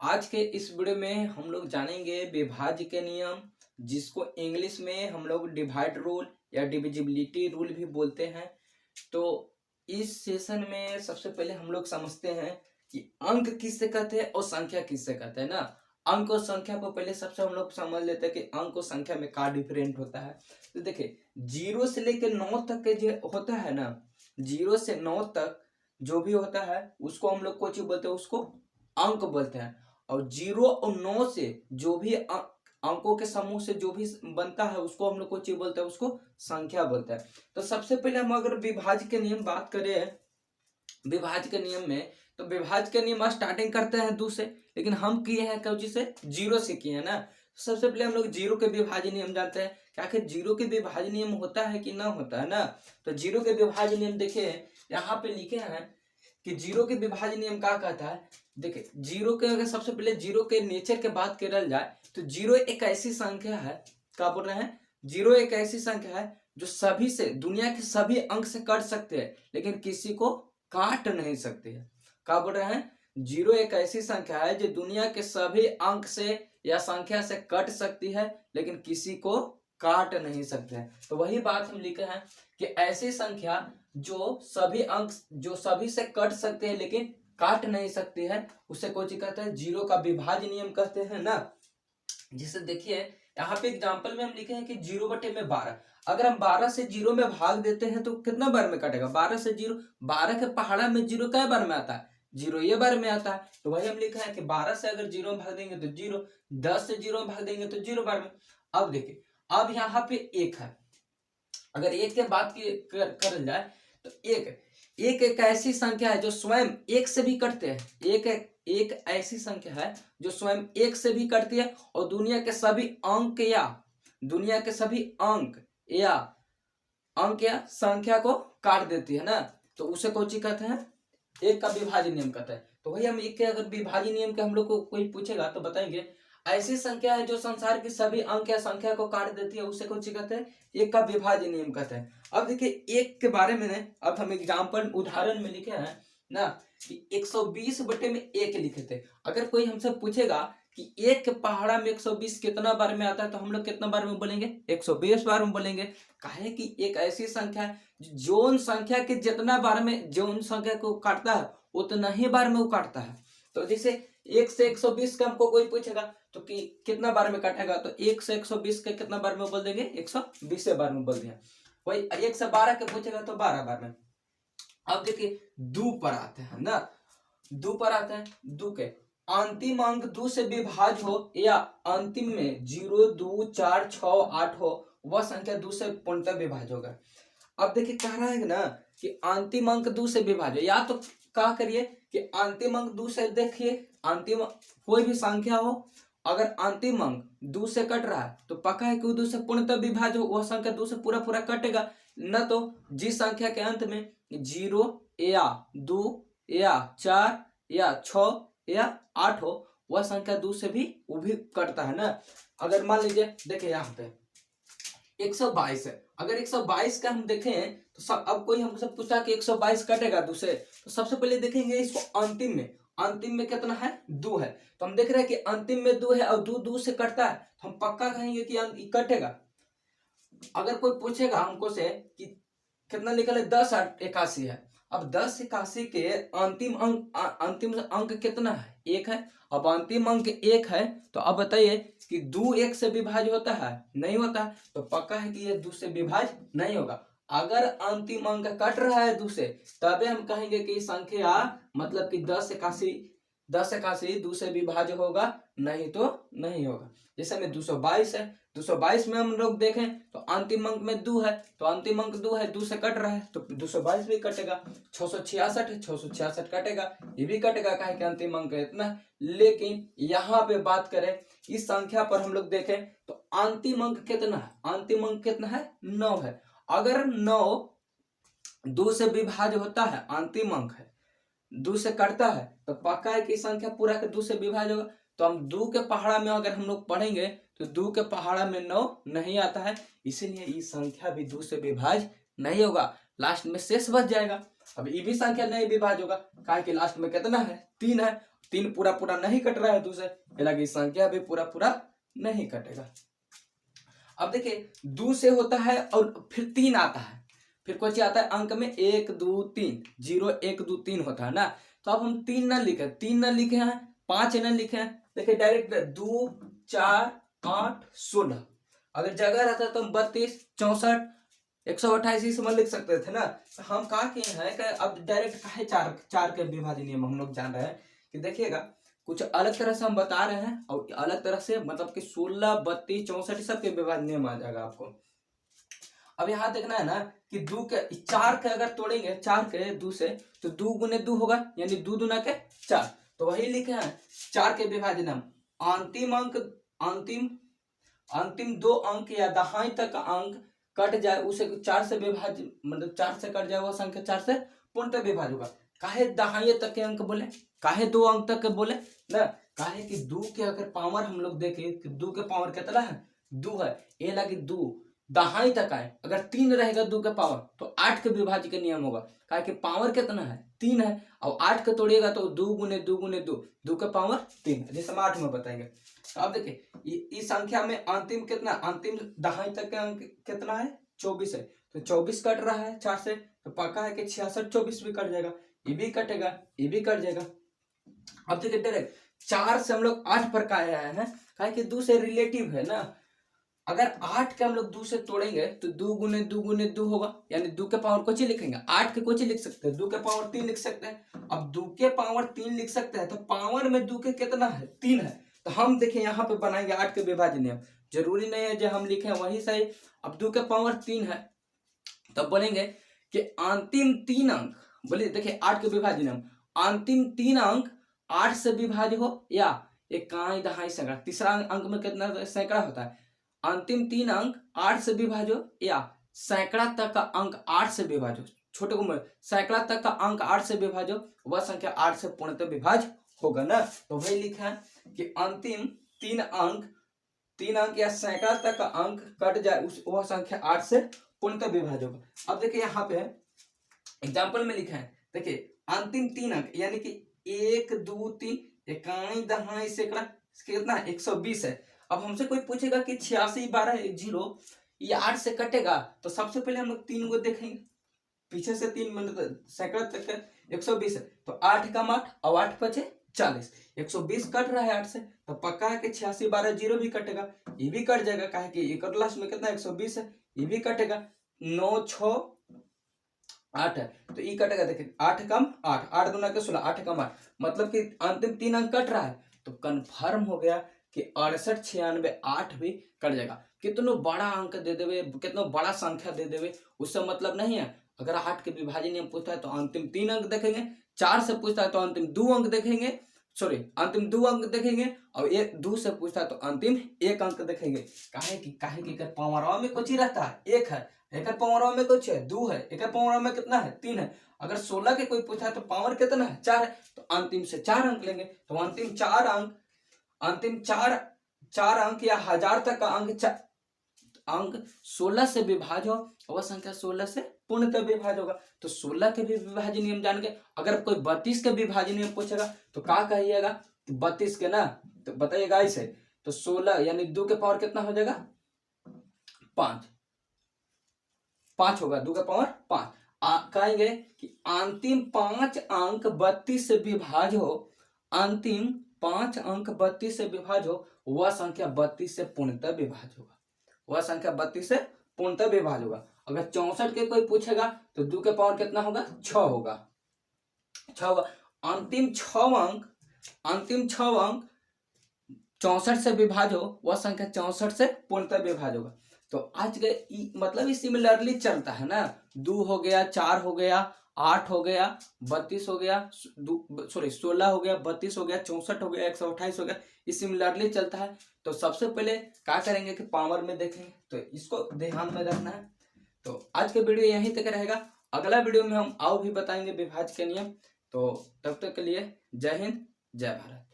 आज के इस वीडियो में हम लोग जानेंगे विभाज्य के नियम, जिसको इंग्लिश में हम लोग डिवाइड रूल या डिविजिबिलिटी रूल भी बोलते हैं। तो इस सेशन में सबसे पहले हम लोग समझते हैं कि अंक किससे कहते हैं और संख्या किससे कहते हैं ना। अंक और संख्या को पहले सबसे हम लोग समझ लेते हैं कि अंक और संख्या में क्या डिफरेंट होता है। तो देखिए, 0 से लेकर 9 तक के जो होता है ना, 0 से 9 तक जो भी होता है उसको हम लोग कुछ बोलते हैं, उसको अंक बोलते हैं। और 0 और 9 से जो भी अंकों के समूह से जो भी बनता है उसको हम लोग को चीज बोलते हैं, उसको संख्या बोलते हैं। तो सबसे पहले हम अगर विभाज्य के नियम बात करें, विभाज्य के नियम में, तो विभाज्य के नियम स्टार्टिंग करते हैं 2 से, लेकिन हम किए हैं कौची से, 0 से किए हैं ना। सबसे पहले हम लोग 0 के विभाज्य नियम जानते हैं। क्या आखिर 0 के विभाज्य नियम होता है कि ना होता है ना। तो 0 के विभाज्य नियम देखिए यहाँ पे लिखे हैं कि 0 के विभाज्य नियम क्या कहता है। देखिए, 0 के अगर सबसे पहले 0 के नेचर के बात करल जाए तो 0 एक ऐसी संख्या है, क्या बोल रहे हैं, 0 एक ऐसी संख्या है जो सभी से, दुनिया के सभी अंक से कट सकते हैं लेकिन किसी को काट नहीं सकती है। क्या बोल रहे हैं, 0 एक ऐसी संख्या है जो दुनिया के सभी अंक से या संख्या से कट सकती है लेकिन किसी को काट नहीं सकते हैं। तो वही बात हम लिखे हैं कि ऐसी संख्या जो सभी अंक, जो सभी से कट सकते हैं लेकिन काट नहीं सकती है, उसे कौन सी कहते हैं, 0 का विभाज्य नियम कहते हैं ना। जिसे देखिए यहाँ पे एग्जांपल में हम लिखे हैं कि 0/12। अगर हम 12 से 0 में भाग देते हैं तो कितना बार में कटेगा, 12 से 0, 12 के पहाड़ा में 0 कै बार में आता है, 0 ये बार में आता है। तो वही हम लिखा है कि 12 से अगर 0 में भाग देंगे तो 0, 10 से 0 में भाग देंगे तो 0 बार में। अब देखिए, अब यहाँ पे 1 है, अगर 1 के बात की कर जाए तो एक ऐसी संख्या है जो स्वयं 1 से भी कटते हैं। एक ऐसी संख्या है जो स्वयं 1 से भी कटती है और दुनिया के सभी अंक या संख्या को काट देती है ना। तो उसे कौन सी कहते हैं, 1 का विभाज्य नियम कहते हैं। तो वही हम 1 के अगर विभाज्य नियम के हम लोग को कोई पूछेगा तो बताएंगे ऐसी संख्या है जो संसार की सभी अंक या संख्या को काट देती है, उसे कौन सी कहते हैं, 1 का विभाज्य नियम कहते हैं। अब देखिए 1 के बारे में अब हम एग्जाम्पल उदाहरण में लिखे हैं ना कि 120/1 लिखे थे। अगर कोई हमसे पूछेगा कि 1 के पहाड़ा में 120 कितना बार में आता है तो हम लोग कितना बार में बोलेंगे, 120 बार में बोलेंगे। काहे कि एक ऐसी संख्या है जोन संख्या के जितना बार में जोन संख्या को काटता है उतना ही बार में वो काटता है। तो जैसे 1 से 120 का हमको कोई पूछेगा तो कि कितना बार में काटेगा, तो 1 से 120 के कितना बार में बोल देंगे, 120 बार में बोल देंगे। वही 1 से 12 के पूछेगा तो 12 बार में। अब देखिए 2 पर आते हैं ना, 2 पर आते हैं, 2 के अंतिम अंक 2 से विभाज्य हो या अंतिम में 0, 2, 4, 6, 8 हो, वह संख्या 2 से पूर्णतः विभाज्य होगा। अब देखिए कह रहा है ना कि अंतिम अंक 2 से विभाज्य, या तो क्या करिए कि अंतिम अंक 2 से, देखिए अंतिम कोई भी संख्या हो, अगर अंतिम अंक 2 से कट रहा है तो पक्का है कि 2 से पूर्णतः विभाज्य हो, वह संख्या 2 से पूरा पूरा कटेगा। न तो जिस संख्या के अंत में 0 या 2 या 4 या 6 या 8 हो, वह संख्या 2 से भी वो भी कटता है ना। अगर मान लीजिए देखिए यहाँ पे 122 है, अगर 122 का हम देखें तो सब, अब कोई हमसे पूछा कि 122 कटेगा 2 से, तो सबसे पहले देखेंगे इसको अंतिम में कितना है, 2 है। तो हम देख रहे हैं कि अंतिम में 2 है और 2 से कटता है, तो हम पक्का कहेंगे कि कटेगा। अगर कोई पूछेगा हमको से कि कितना निकले, 1081 है, अब 1081 के अंतिम अंक कितना है, 1 है। अब अंतिम अंक 1 है तो अब बताइए कि 2 1 से विभाज्य होता है, नहीं होता, तो पक्का है कि ये 2 से विभाज्य नहीं होगा। अगर अंतिम अंक कट रहा है 2 से, तबे हम कहेंगे कि संख्या मतलब कि 1081 2 से विभाज्य होगा, नहीं तो नहीं होगा। जैसे में 222 है, 222 में हम लोग देखें तो अंतिम अंक में 2 है, तो अंतिम अंक 2 है, 2 से कट रहा है तो 222 भी कटेगा। 666 है, 666 कटेगा, ये भी कटेगा, काहे कि अंतिम अंक इतना है। लेकिन यहाँ पे बात करें इस संख्या पर हम लोग देखें तो अंतिम अंक कितना है, अंतिम अंक कितना है, 9 है। अगर 9 2 से विभाज्य होता है, अंतिम अंक है, 2 से कटता है, तो पक्का है कि संख्या पूरा के 2 से विभाज्य होगा। तो हम 2 के पहाड़ा में अगर हम लोग पढ़ेंगे तो 2 के पहाड़ा में 9 नहीं आता है, इसीलिए ये संख्या भी 2 से विभाज्य नहीं होगा, लास्ट में शेष बच जाएगा। अब ये भी संख्या नहीं विभाज्य होगा, काहे कि लास्ट में कितना है, 3 है। 3 पूरा पूरा नहीं कट रहा है 2 से, हालांकि संख्या भी पूरा पूरा नहीं कटेगा। अब देखिए 2 से होता है और फिर 3 आता है, फिर कुछ आता है अंक में 1 2 3, 0 1 2 3 होता है ना। तो अब हम 3 ना लिखे, 3 ना लिखे हैं, 5 ना लिखे हैं, देखिए डायरेक्ट 2 4 8 16, अगर जगह रहता तो हम 32 64 128 इस में लिख सकते थे ना। तो हम कहा किए हैं कि अब डायरेक्ट काहे चार के विभाजन नियम हम लोग जान रहे हैं कि देखिएगा कुछ अलग तरह से हम बता रहे हैं और अलग तरह से मतलब कि 16 32 64 सब के विभाजन नियम आ जाएगा आपको। अब यहाँ देखना है ना कि 2 के 4 के अगर तोड़ेंगे 4 के 2 से तो 2 गुने 2 होगा, यानी 2 दूना के 4, तो वही लिखे हैं 4 के विभाजन हम अंतिम अंक अंतिम 2 अंक या दहाई तक अंक कट जाए उसे 4 से विभाजित, मतलब 4 से कट जाए वह संख्या 4 से पूर्णतः विभाज्य होगा। काहे दहाई तक के अंक बोले, काहे 2 अंक तक के बोले ना, काहे कि 2 के अगर पावर हम लोग देखें कि 2 के पावर कितना है 2 है, ये लगे 2 दहाई तक आए, अगर 3 रहेगा 2 का पावर तो 8 के विभाज्य का नियम होगा, काहे कि पावर कितना है 3 है, और 8 के तोड़िएगा तो 2 गुने 2 गुने 2, 2 का पावर 3, जैसे हम 8 में बताएंगे। तो अब देखिए इस संख्या में अंतिम कितना, अंतिम दहाई तक का अंक कितना है 24 है, तो 24 कट रहा है 4 से, तो पक्का है कि 66 24 भी कट जाएगा, ये भी कटेगा ये भी कट जाएगा। अब देखिए डायरेक्ट 4 से हम लोग 8 पर का आया है, काहे कि 2 से रिलेटिव है ना, अगर 8 के हम लोग 2 से तोड़ेंगे तो 2 गुने 2 गुने 2 होगा, यानी 2 के पावर कुछ ही लिखेंगे, 8 के कुछ ही लिख सकते हैं, 2 के पावर 3 लिख सकते हैं। अब 2 के पावर 3 लिख सकते हैं तो पावर में 2 के कितना है 3 है, तो हम देखिए यहाँ पे बनाएंगे 8 के विभाजन नियम, जरूरी नहीं है जो हम लिखे वही सही। अब 2 के पावर 3 है तब तो बोलेंगे कि अंतिम 3 अंक, बोलिए देखिए 8 के विभाजन नियम, अंतिम 3 अंक 8 से विभाज्य हो या इकाई दहाई सैकड़ा, तीसरा अंक में कितना सैकड़ा होता है, अंतिम 3 अंक 8 से विभाज्य हो या सैकड़ा तक का अंक 8 से विभाज्य हो, छोटे को सैकड़ा तक का अंक 8 से विभाज्य हो, वह संख्या 8 से पूर्णतः विभाज्य होगा ना। तो वही लिखा है कि अंतिम 3 अंक या सैकड़ा तक का अंक कट जाए उस वह संख्या 8 से पूर्णतः विभाज्य होगा। अब देखिए यहाँ पे एग्जाम्पल में लिखा है, देखिए अंतिम 3 अंक यानी कि 1 2 3 इकाई दहाई सैकड़ा कितना 120 है। अब हमसे कोई पूछेगा कि 86 12 0 ये 8 से कटेगा, तो सबसे पहले हम लोग 3 को देखेंगे, पीछे से 3 मतलब सैकड़ा तक 120 है, तो 8 कम 8 और 8 बचे 40, 120 कट रहा है 8 से, तो पक्का है कि 86 12 0 भी कटेगा, ये भी कट जाएगा, काहे कि एक लास्ट में कितना 120 है, ये भी कटेगा, 9 6 8 है तो ये कटेगा, देखिए 8 कम 8 8 दूना के 16 8 कम 8, मतलब कि अंतिम 3 अंक कट रहा है, तो कंफर्म हो गया कि 68 96 8 भी कट जाएगा। कितना बड़ा अंक दे देवे, कितना बड़ा संख्या दे देवे उससे मतलब नहीं है। अगर 8 के विभाजन नियम पूछता है तो अंतिम 3 अंक देखेंगे, 4 से पूछता है तो अंतिम 2 अंक देखेंगे, सॉरी अंतिम 2 अंक देखेंगे, और 2 से पूछता है तो अंतिम 1 अंक देखेंगे। काहे कि पावरवा में कुछ ही रहता है, 1 है, एक पावरवा में कुछ है 2 है, एक पावरवा में कितना है 3 है। अगर 16 के कोई पूछा है तो पावर कितना है 4 है, तो अंतिम से 4 अंक लेंगे, तो अंतिम 4 अंक या 1000 तक का अंक 16 से विभाज्य हो, वह संख्या 16 से पूर्णतः विभाज्य होगा। तो 16 के भी विभाजन नियम जान के, अगर कोई 32 के विभाजन नियम पूछेगा तो क्या कहिएगा 32 के ना, तो बताइएगा ऐसे, तो 16 यानी 2 के पावर कितना हो जाएगा 5 होगा, 2 का पावर 5। कहेंगे कि अंतिम 5 अंक 32 से विभाज्य हो, अंतिम 5 अंक 32 से विभाज्य हो, वह संख्या 32 से पूर्णतः विभाज्य होगा, वह संख्या 32 से पूर्णतः विभाज्य होगा। अगर 64 के कोई पूछेगा तो 2 के पावर कितना होगा 6 होगा, 6 होगा। अंतिम 6 अंक 64 से विभाज्य हो, वह संख्या 64 से पूर्णतः विभाज्य होगा। तो आज के मतलब सिमिलरली चलता है ना, 2 हो गया 4 हो गया 8 हो गया 32 हो गया, सॉरी 16 हो गया 32 हो गया 64 हो गया 128 हो गया, ये सिमिलरली चलता है। तो सबसे पहले क्या करेंगे कि पावर में देखेंगे, तो इसको ध्यान में रखना है। तो आज के वीडियो यहीं तक रहेगा, अगला वीडियो में हम और भी बताएंगे विभाज्य के नियम। तो तब तक के लिए जय हिंद जय भारत।